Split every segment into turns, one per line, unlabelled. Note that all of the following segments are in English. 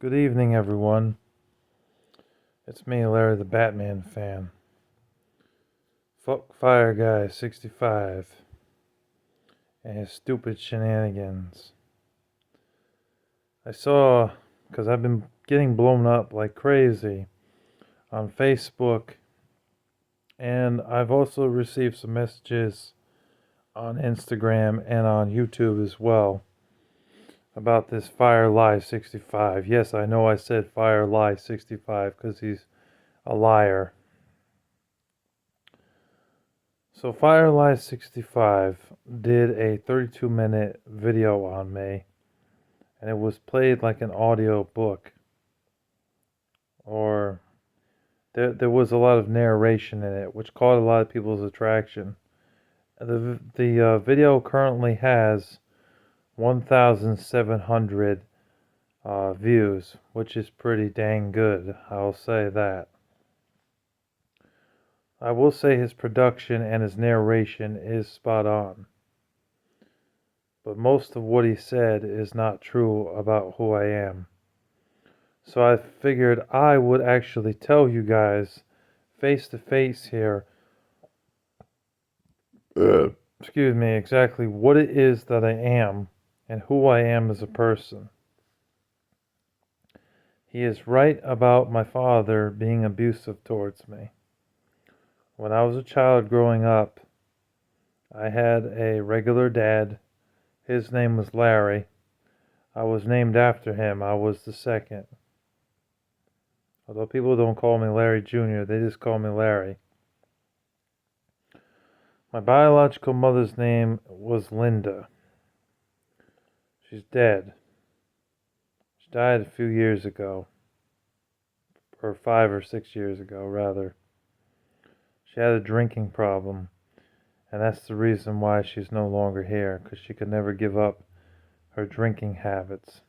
Good evening, everyone. It's me, Larry the Batman fan. Fuck Fire Guy 65 and his stupid shenanigans. I saw, because I've been getting blown up like crazy on Facebook, and I've also received some messages on Instagram and on YouTube as well about this Fire Lie 65. Yes, I know I said Fire Lie 65 because he's a liar. So Firelight65 did a 32-minute video on me, and it was played like an audio book, or there was a lot of narration in it, which caught a lot of people's attraction. The video currently has 1,700 views, which is pretty dang good, I'll say that. I will say his production and his narration is spot on. But most of what he said is not true about who I am. So I figured I would actually tell you guys face to face here, excuse me, exactly what it is that I am and who I am as a person. He is right about my father being abusive towards me. When I was a child growing up, I had a regular dad. His name was Larry. I was named after him. I was the second. Although people don't call me Larry Jr., they just call me Larry. My biological mother's name was Linda. She's dead. She died a few years ago. Or 5 or 6 years ago, rather. She had a drinking problem, and that's the reason why she's no longer here, because she could never give up her drinking habits.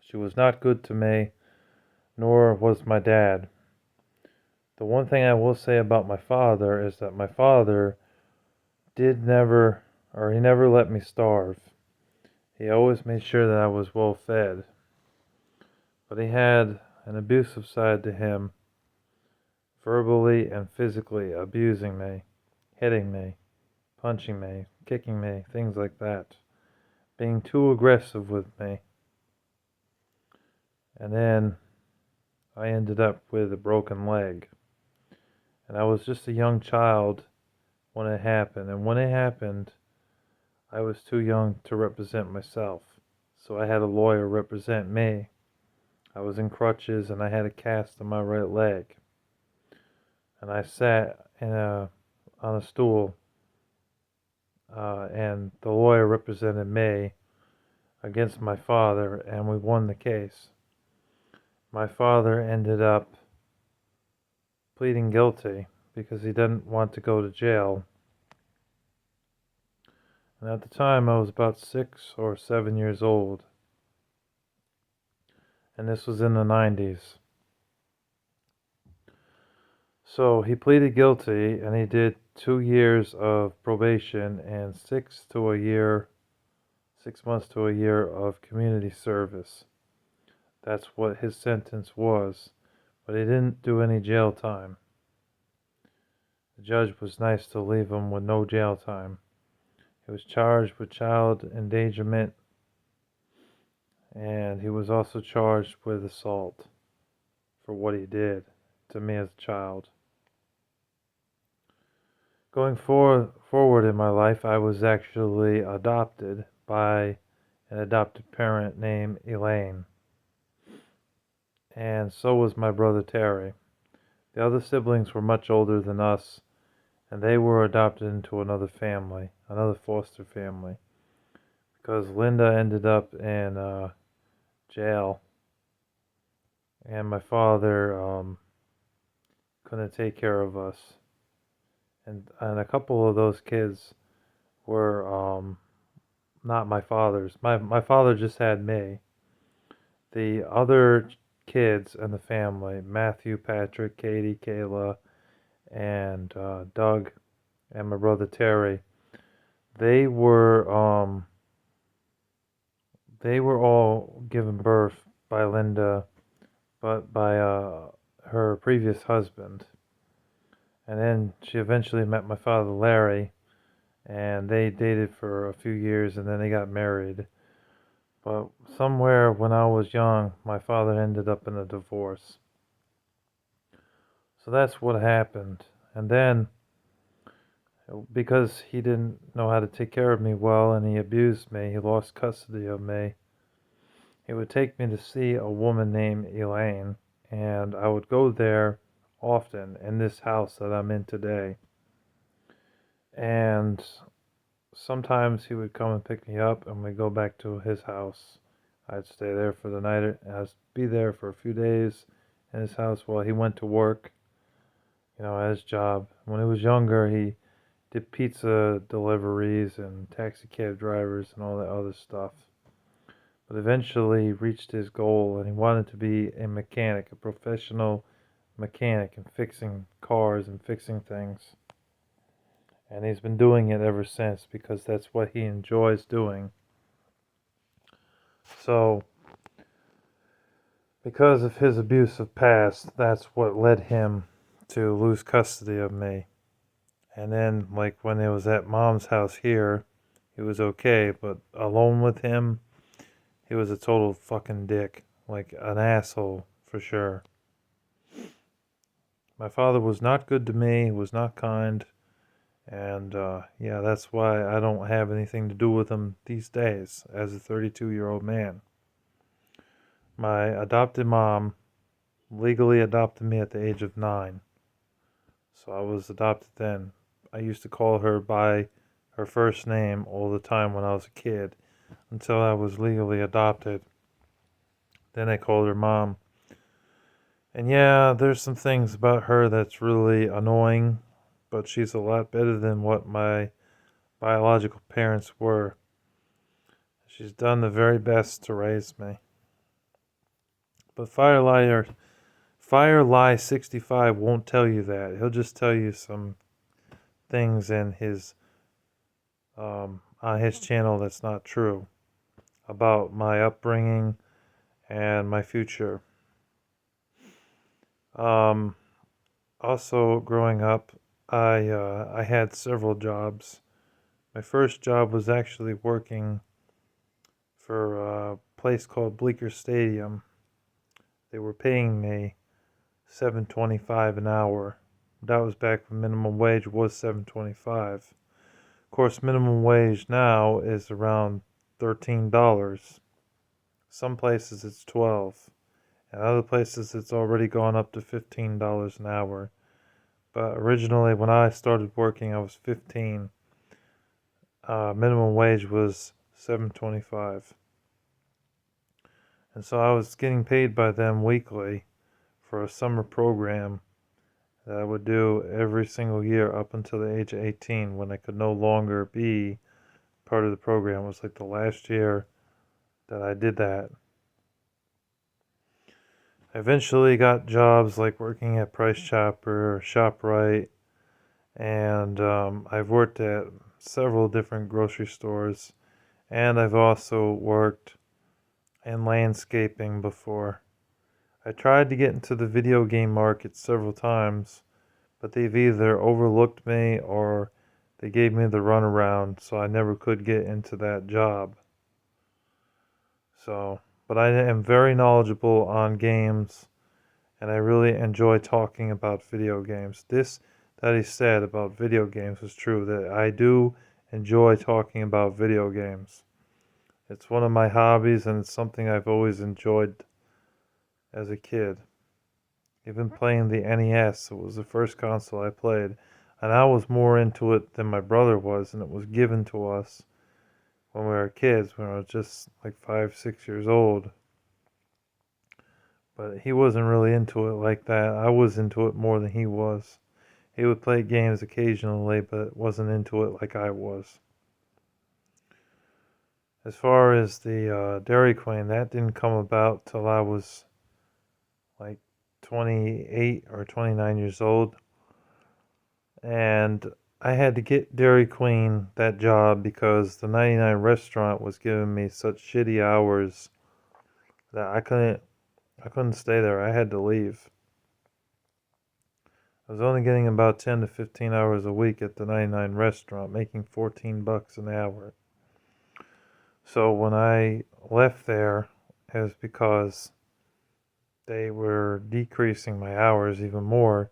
She was not good to me, nor was my dad. The one thing I will say about my father is that my father he never let me starve. He always made sure that I was well fed. But he had an abusive side to him, verbally and physically abusing me, hitting me, punching me, kicking me, things like that. Being too aggressive with me. And then I ended up with a broken leg. And I was just a young child when it happened. And when it happened, I was too young to represent myself. So I had a lawyer represent me. I was in crutches and I had a cast on my right leg. And I sat on a stool, and the lawyer represented me against my father, and we won the case. My father ended up pleading guilty because he didn't want to go to jail. And at the time, I was about 6 or 7 years old. And this was in the 90s. So he pleaded guilty, and he did 2 years of probation and 6 months to a year of community service. That's what his sentence was, but he didn't do any jail time. The judge was nice to leave him with no jail time. He was charged with child endangerment, and he was also charged with assault for what he did to me as a child. Going forward in my life, I was actually adopted by an adopted parent named Elaine. And so was my brother Terry. The other siblings were much older than us, and they were adopted into another family, another foster family, because Linda ended up in jail, and my father couldn't take care of us. And a couple of those kids were not my father's. My father just had me. The other kids in the family, Matthew, Patrick, Katie, Kayla, and Doug, and my brother Terry, they were all given birth by Linda, but by her previous husband. And then she eventually met my father, Larry, and they dated for a few years and then they got married. But somewhere when I was young, my father ended up in a divorce. So that's what happened. And then, because he didn't know how to take care of me well and he abused me, he lost custody of me. He would take me to see a woman named Elaine, and I would go there often in this house that I'm in today. And sometimes he would come and pick me up and we'd go back to his house. I'd stay there for the night, and I'd be there for a few days in his house while he went to work, at his job. When he was younger, he did pizza deliveries and taxi cab drivers and all that other stuff. But eventually reached his goal, and he wanted to be a mechanic, a professional mechanic, and fixing cars and fixing things. And he's been doing it ever since because that's what he enjoys doing. So, because of his abusive past, that's what led him to lose custody of me. And then, like, when it was at mom's house here, he was okay, but alone with him, he was a total fucking dick. Like, an asshole, for sure. My father was not good to me, was not kind, and yeah, that's why I don't have anything to do with him these days as a 32-year-old man. My adopted mom legally adopted me at the age of 9. So I was adopted then. I used to call her by her first name all the time when I was a kid until I was legally adopted. Then I called her mom. And yeah, there's some things about her that's really annoying, but she's a lot better than what my biological parents were. She's done the very best to raise me. But Firely 65 won't tell you that. He'll just tell you some things in his on his channel that's not true about my upbringing and my future. Also, growing up, I had several jobs. My first job was actually working for a place called Bleecker Stadium. They were paying me $7.25 an hour. That was back when minimum wage was $7.25. Of course, minimum wage now is around $13. Some places it's $12. And other places it's already gone up to $15 an hour. But originally when I started working I was 15. Minimum wage was $7.25. And so I was getting paid by them weekly for a summer program that I would do every single year up until the age of 18 when I could no longer be part of the program. It was like the last year that I did that. I eventually got jobs like working at Price Chopper or ShopRite, and I've worked at several different grocery stores, and I've also worked in landscaping before. I tried to get into the video game market several times, but they've either overlooked me or they gave me the runaround, so I never could get into that job. But I am very knowledgeable on games, and I really enjoy talking about video games. This that he said about video games is true, that I do enjoy talking about video games. It's one of my hobbies, and it's something I've always enjoyed as a kid. Even playing the NES, it was the first console I played, and I was more into it than my brother was, and it was given to us when we were kids, when I was just like 5, 6 years old. But he wasn't really into it like that. I was into it more than he was. He would play games occasionally, but wasn't into it like I was. As far as the Dairy Queen, that didn't come about till I was like 28 or 29 years old. And I had to get Dairy Queen that job because the 99 restaurant was giving me such shitty hours that I couldn't stay there. I had to leave. I was only getting about 10 to 15 hours a week at the 99 restaurant, making $14 an hour. So when I left there, it was because they were decreasing my hours even more.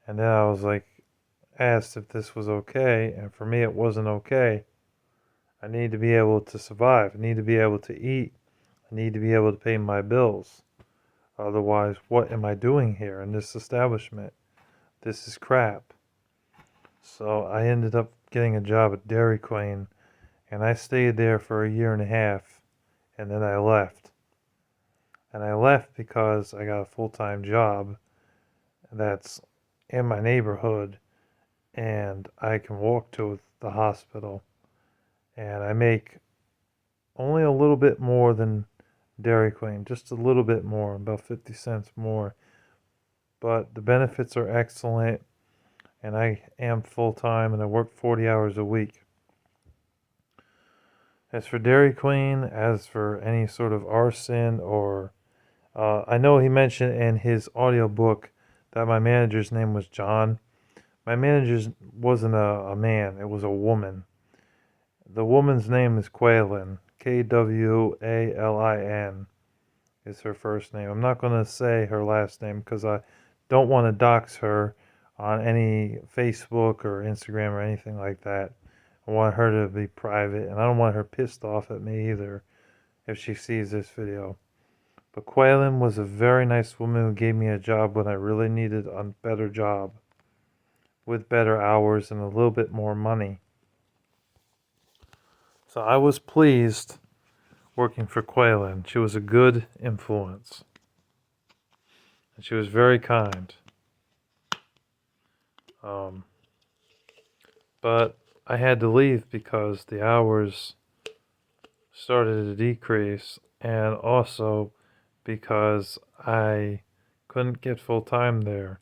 And then I was like, asked if this was okay. And for me, it wasn't okay. I need to be able to survive. I need to be able to eat. I need to be able to pay my bills. Otherwise, what am I doing here in this establishment? This is crap. So I ended up getting a job at Dairy Queen, and I stayed there for a year and a half, and then I left. And I left because I got a full-time job that's in my neighborhood, and I can walk to the hospital, and I make only a little bit more than Dairy Queen, just a little bit more, about 50 cents more. But the benefits are excellent, and I am full-time, and I work 40 hours a week. As for Dairy Queen, as for any sort of arson or I know he mentioned in his audiobook that my manager's name was John. My manager wasn't a man, it was a woman. The woman's name is Quaylin. Kwalin is her first name. I'm not going to say her last name because I don't want to dox her on any Facebook or Instagram or anything like that. I want her to be private, and I don't want her pissed off at me either if she sees this video. But Quaylen was a very nice woman who gave me a job when I really needed a better job, with better hours and a little bit more money. So I was pleased working for Quaylen. She was a good influence. And she was very kind. But I had to leave because the hours started to decrease, and also because I couldn't get full time there,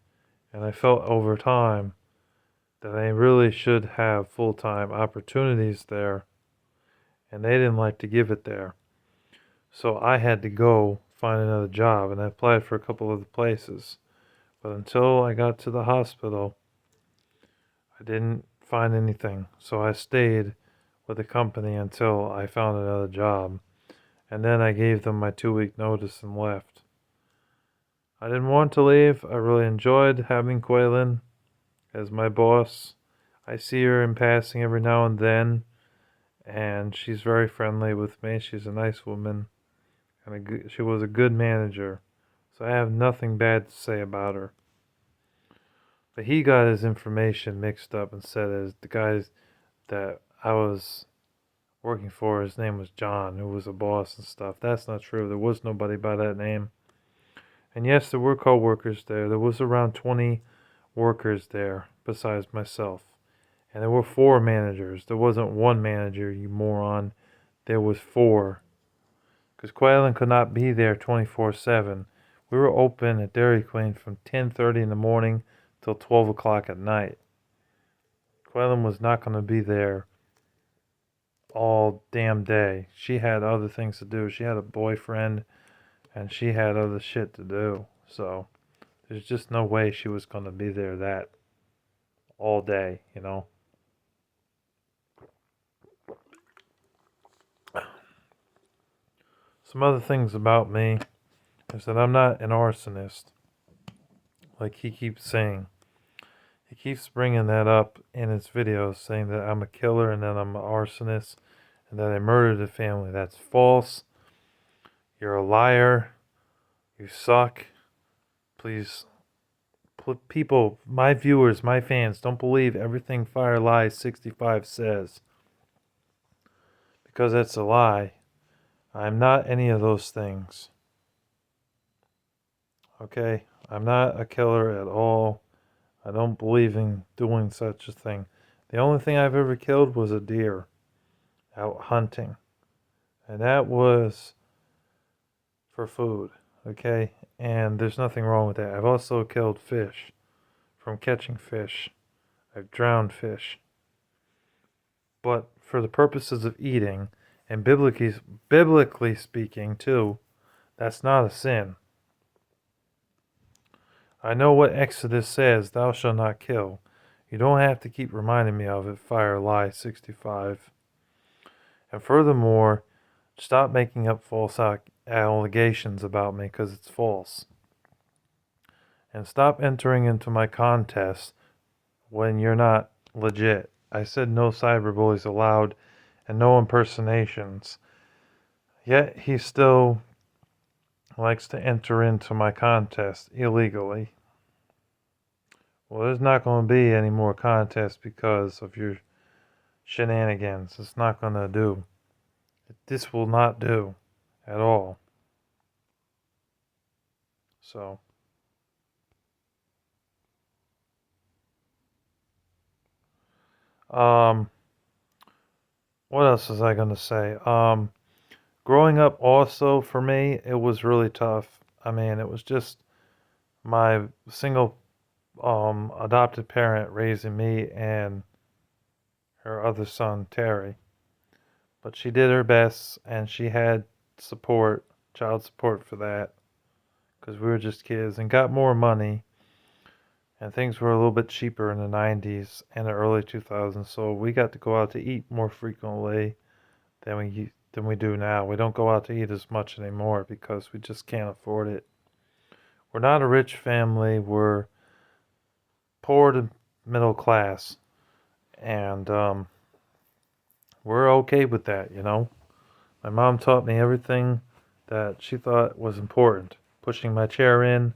and I felt over time that I really should have full time opportunities there, and they didn't like to give it there. So I had to go find another job, and I applied for a couple of places. But until I got to the hospital, I didn't find anything. So I stayed with the company until I found another job. And then I gave them my 2-week notice and left. I didn't want to leave. I really enjoyed having Quaylen as my boss. I see her in passing every now and then, and she's very friendly with me. She's a nice woman, and she was a good manager. So I have nothing bad to say about her. But he got his information mixed up and said as the guy that I was working for, his name was John, who was a boss and stuff. That's not true. There was nobody by that name. And yes, there were co-workers there. There was around 20 workers there besides myself. And there were 4 managers. There wasn't one manager, you moron. There was 4. Because Quaylen could not be there 24/7. We were open at Dairy Queen from 10:30 in the morning till 12 o'clock at night. Quaylen was not going to be there all damn day. She had other things to do. She had a boyfriend, and she had other shit to do. So there's just no way she was going to be there that all day, you know. Some other things about me is that I'm not an arsonist, like he keeps saying. He keeps bringing that up in his videos, saying that I'm a killer and that I'm an arsonist and that I murdered a family. That's false. You're a liar. You suck. Please, people, my viewers, my fans, don't believe everything Fire Lies 65 says, because that's a lie. I'm not any of those things. Okay? I'm not a killer at all. I don't believe in doing such a thing. The only thing I've ever killed was a deer out hunting. And that was for food. Okay? And there's nothing wrong with that. I've also killed fish from catching fish. I've drowned fish. But for the purposes of eating, and biblically speaking too, That's not a sin. I know what Exodus says, thou shalt not kill. You don't have to keep reminding me of it, Firely 65. And furthermore, stop making up false allegations about me because it's false. And stop entering into my contest when you're not legit. I said no cyberbullies allowed and no impersonations. Yet he still likes to enter into my contest illegally. Well, there's not going to be any more contests because of your shenanigans. It's not going to do. This will not do at all. So, what else was I going to say? Growing up also for me, it was really tough. I mean, it was just my single adopted parent raising me and her other son, Terry. But she did her best and she had support, child support for that, because we were just kids and got more money. And things were a little bit cheaper in the 90s and the early 2000s, so we got to go out to eat more frequently than we do now. We don't go out to eat as much anymore because we just can't afford it. We're not a rich family. We're poor to middle class, and we're okay with that, you know. My mom taught me everything that she thought was important: pushing my chair in,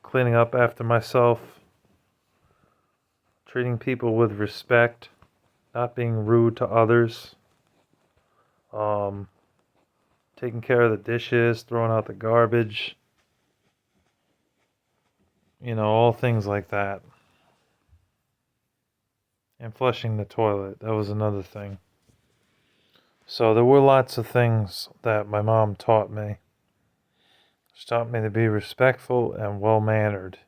cleaning up after myself, treating people with respect, not being rude to others, um, taking care of the dishes, throwing out the garbage, you know, all things like that. And flushing the toilet, that was another thing. So there were lots of things that my mom taught me. She taught me to be respectful and well mannered.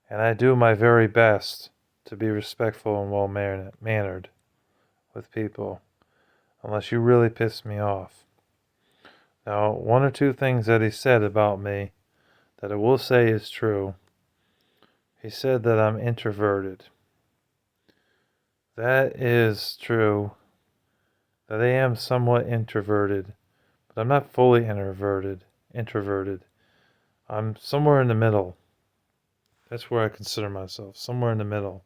And I do my very best to be respectful and well mannered with people, unless you really piss me off. Now, one or two things that he said about me that I will say is true. He said that I'm introverted. That is true, that I am somewhat introverted, but I'm not fully introverted. I'm somewhere in the middle. That's where I consider myself, somewhere in the middle.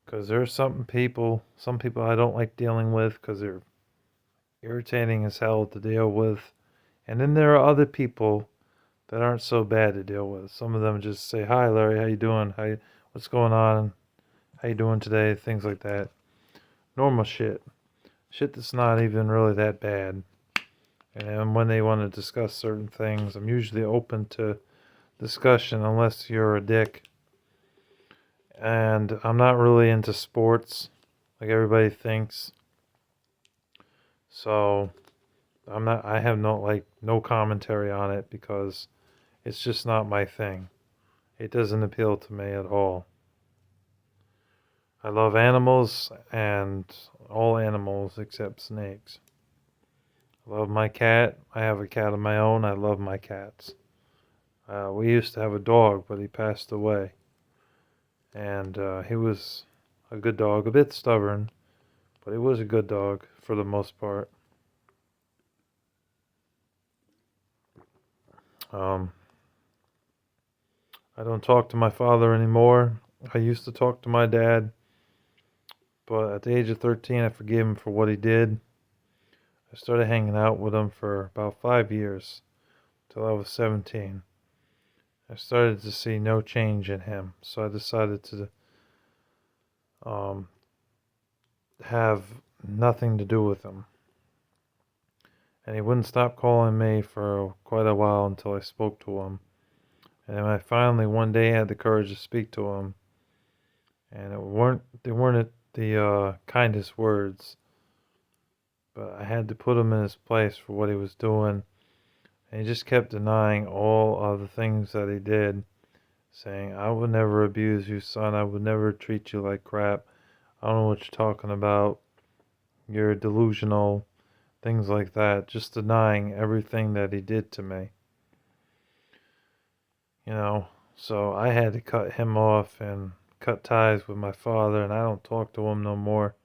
Because there's some people I don't like dealing with because they're irritating as hell to deal with. And then there are other people that aren't so bad to deal with. Some of them just say, "Hi, Larry, how you doing? What's going on? How you doing today?" Things like that. Normal shit. Shit that's not even really that bad. And when they want to discuss certain things, I'm usually open to discussion unless you're a dick. And I'm not really into sports like everybody thinks. So I have no commentary on it because it's just not my thing. It doesn't appeal to me at all. I love animals and all animals except snakes. I love my cat. I have a cat of my own. I love my cats. We used to have a dog, but he passed away. And he was a good dog, a bit stubborn, but he was a good dog for the most part. Um, I don't talk to my father anymore. I used to talk to my dad, but at the age of 13, I forgave him for what he did. I started hanging out with him for about 5 years, till I was 17. I started to see no change in him, so I decided to um, have nothing to do with him. And he wouldn't stop calling me for quite a while until I spoke to him. And then I finally one day had the courage to speak to him, and they weren't the kindest words, but I had to put him in his place for what he was doing. And he just kept denying all of the things that he did, saying, "I would never abuse you, son. I would never treat you like crap. I don't know what you're talking about. You're delusional. things like that, just denying everything that he did to me. You know, so I had to cut him off and cut ties with my father, and I don't talk to him no more.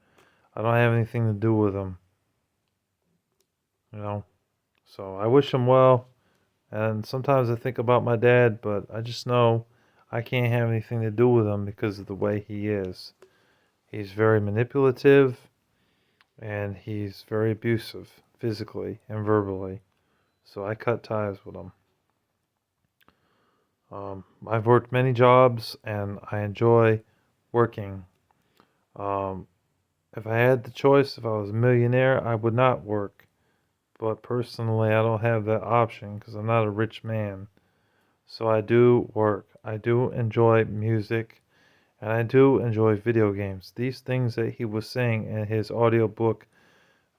I don't have anything to do with him, you know. So I wish him well, and sometimes I think about my dad, but I just know I can't have anything to do with him because of the way he is. He's very manipulative, and he's very abusive, physically and verbally. So I cut ties with him. I've worked many jobs, and I enjoy working. Um, if I had the choice, if I was a millionaire, I would not work. But personally, I don't have that option because I'm not a rich man. So I do work. I do enjoy music, and I do enjoy video games. These things that he was saying in his audiobook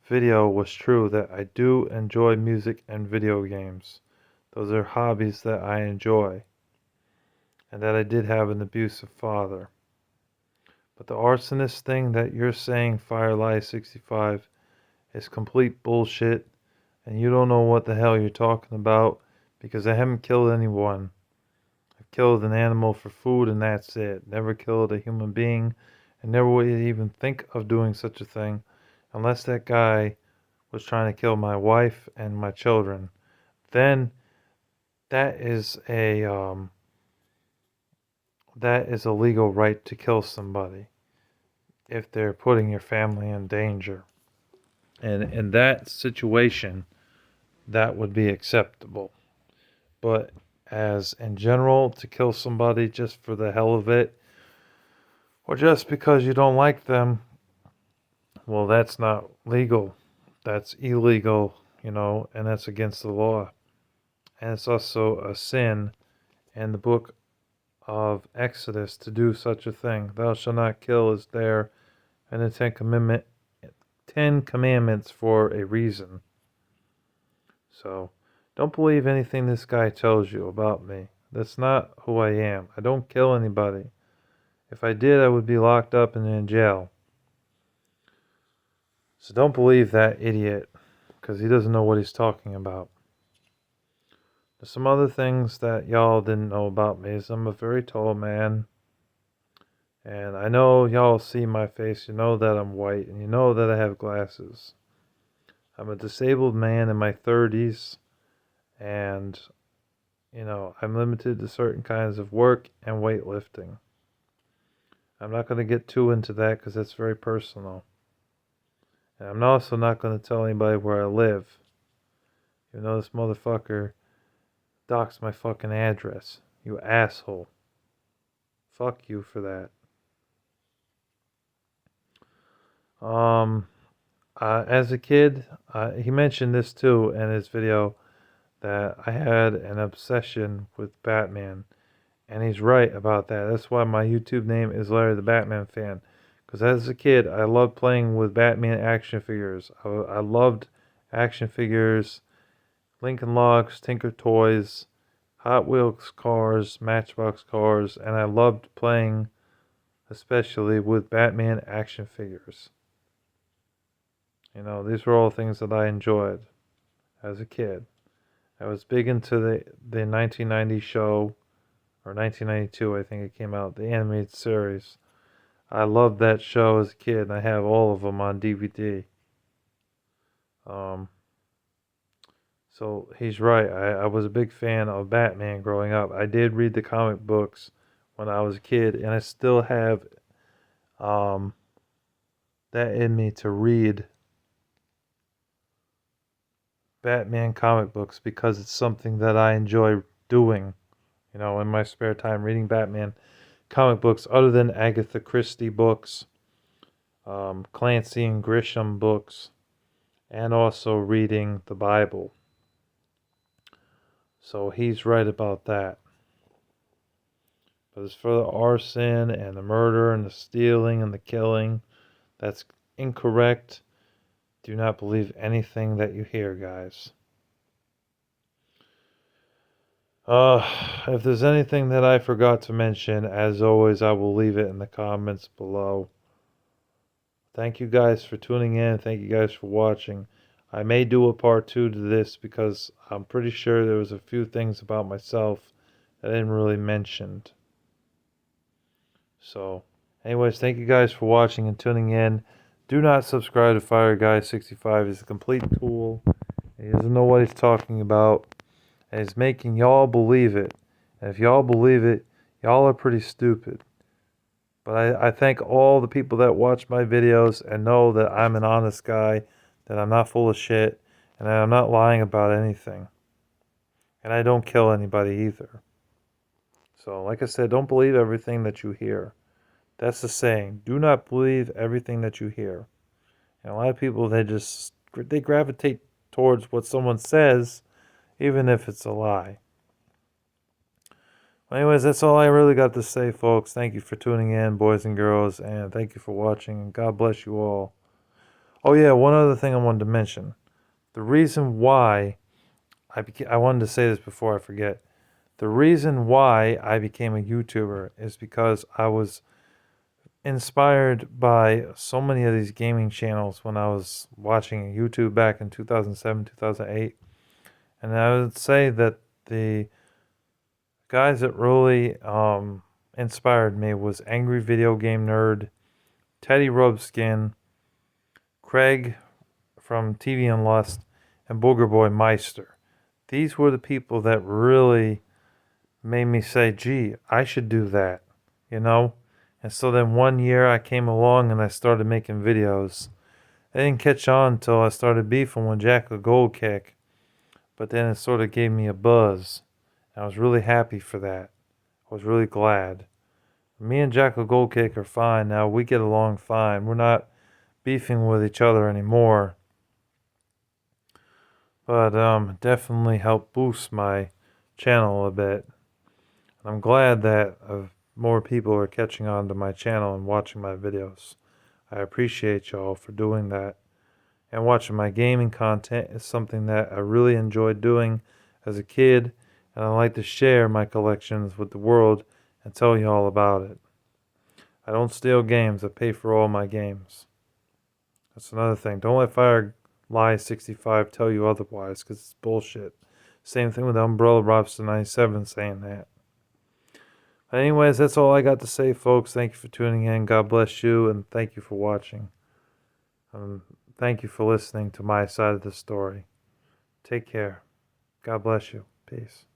video was true, that I do enjoy music and video games. Those are hobbies that I enjoy, and that I did have an abusive father. But the arsonist thing that you're saying, Firelight65, is complete bullshit, and you don't know what the hell you're talking about, because I haven't killed anyone. I've killed an animal for food, and that's it. Never killed a human being, and never would even think of doing such a thing unless that guy was trying to kill my wife and my children. Then that is a legal right to kill somebody if they're putting your family in danger. And in that situation, that would be acceptable. But as in general, to kill somebody just for the hell of it, or just because you don't like them, well, that's not legal. That's illegal, and that's against the law. And it's also a sin in the book of Exodus to do such a thing. Thou shalt not kill is there in the Ten Commandments for a reason. So, don't believe anything this guy tells you about me. That's not who I am. I don't kill anybody. If I did, I would be locked up and in jail. So don't believe that idiot, because he doesn't know what he's talking about. There's some other things that y'all didn't know about me is I'm a very tall man. And I know y'all see my face. You know that I'm white, and you know that I have glasses. I'm a disabled man in my 30s, and I'm limited to certain kinds of work and weightlifting. I'm not going to get too into that because that's very personal. And I'm also not going to tell anybody where I live. Even though this motherfucker doxed my fucking address. You asshole. Fuck you for that. As a kid, he mentioned this too in his video, that I had an obsession with Batman. And he's right about that. That's why my YouTube name is Larry the Batman Fan. Because as a kid, I loved playing with Batman action figures. I loved action figures, Lincoln Logs, Tinker Toys, Hot Wheels cars, Matchbox cars, and I loved playing especially with Batman action figures. These were all things that I enjoyed as a kid. I was big into the 1990 show, or 1992, I think it came out, the animated series. I loved that show as a kid, and I have all of them on DVD. So he's right. I was a big fan of Batman growing up. I did read the comic books when I was a kid, and I still have that in me to read Batman comic books because it's something that I enjoy doing, in my spare time, reading Batman comic books other than Agatha Christie books, Clancy and Grisham books, and also reading the Bible. So he's right about that. But as for the arson and the murder and the stealing and the killing, that's incorrect. Do not believe anything that you hear, guys. If there's anything that I forgot to mention, as always, I will leave it in the comments below. Thank you guys for tuning in. Thank you guys for watching. I may do a part 2 to this because I'm pretty sure there was a few things about myself that I didn't really mention. So, anyways, thank you guys for watching and tuning in. Do not subscribe to Fire Guy 65. He's a complete tool. He doesn't know what he's talking about. And he's making y'all believe it. And if y'all believe it, y'all are pretty stupid. But I thank all the people that watch my videos and know that I'm an honest guy, that I'm not full of shit, and that I'm not lying about anything. And I don't kill anybody either. So, like I said, don't believe everything that you hear. That's the saying. Do not believe everything that you hear. And a lot of people, they gravitate towards what someone says, even if it's a lie. Anyways, that's all I really got to say, folks. Thank you for tuning in, boys and girls, and thank you for watching, and God bless you all. Oh yeah, one other thing I wanted to mention. The reason why I wanted to say this before I forget. The reason why I became a YouTuber is because I was inspired by so many of these gaming channels when I was watching YouTube back in 2007, 2008. And I would say that the guys that really inspired me was Angry Video Game Nerd, Teddy Rubskin, Craig from TV and Lust, and Booger Boy Meister. These were the people that really made me say, gee, I should do that, you know? And so then one year I came along and I started making videos. I didn't catch on until I started beefing with Jack of Gold Kick, but then it sort of gave me a buzz. And I was really happy for that. I was really glad. Me and Jack of Gold Kick are fine now. We get along fine. We're not beefing with each other anymore. But definitely helped boost my channel a bit. I'm glad that more people are catching on to my channel and watching my videos. I appreciate y'all for doing that. And watching my gaming content is something that I really enjoyed doing as a kid, and I like to share my collections with the world and tell you all about it. I don't steal games, I pay for all my games. That's another thing. Don't let Fire Lie 65 tell you otherwise, because it's bullshit. Same thing with Umbrella Robster 97 saying that. But anyways, that's all I got to say, folks. Thank you for tuning in. God bless you, and thank you for watching. Thank you for listening to my side of the story. Take care. God bless you. Peace.